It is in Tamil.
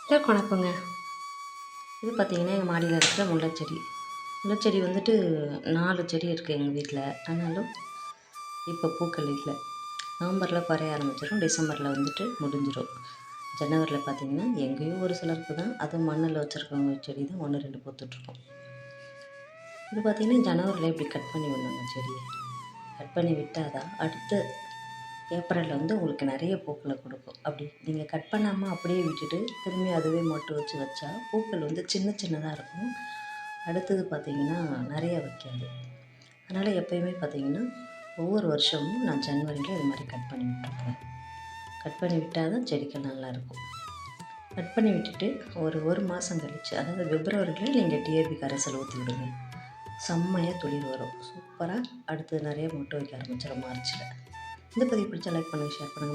எல்லாருக்கும் வணக்கங்க. இது பார்த்திங்கன்னா எங்கள் மாடியில் இருக்கிற முல்லைச்செடி. முல்லைச்செடி வந்துட்டு 4 செடி இருக்குது எங்கள் வீட்டில். ஆனாலும் இப்போ பூக்கள் இல்லை. நவம்பரில் குறைய ஆரம்பிச்சிடும், டிசம்பரில் வந்துட்டு முடிஞ்சிடும். ஜனவரியில் பார்த்திங்கன்னா எங்கேயோ ஒரு சிலருக்கு தான், அதுவும் மண்ணில் வச்சுருக்கவங்க செடி தான் 1, 2 பூத்துட்ருக்கும். இது பார்த்திங்கன்னா ஜனவரியில் இப்படி கட் பண்ணி விடணுங்க செடியை. கட் பண்ணி விட்டால் தான் அடுத்து ஏப்ரலில் வந்து உங்களுக்கு நிறைய பூக்களை கொடுக்கும். அப்படி நீங்கள் கட் பண்ணாமல் அப்படியே விட்டுட்டு திரும்பி அதுவே மொட்டு வச்சா பூக்கள் வந்து சின்ன சின்னதாக இருக்கும். அடுத்தது பார்த்திங்கன்னா நிறைய வைக்காது. அதனால் எப்போயுமே பார்த்திங்கன்னா ஒவ்வொரு வருஷமும் நான் ஜனவரியில் இது மாதிரி கட் பண்ணி விட்டுருப்பேன். கட் பண்ணி விட்டால் தான் செடிகள் நல்லாயிருக்கும். கட் பண்ணி விட்டுட்டு ஒரு மாதம் கழித்து, அதாவது பிப்ரவரியில் நீங்கள் டிஏபி கரைசல் ஊற்றி விடுங்க. செம்மையாக துளிர் வரும். சூப்பராக அடுத்து நிறைய மொட்டு வைக்க ஆரம்பிச்சிடும் மார்ச்சில். இந்த பதிவு பிடிச்சா லைக் பண்ணுங்கள், ஷேர் பண்ணுங்கள்.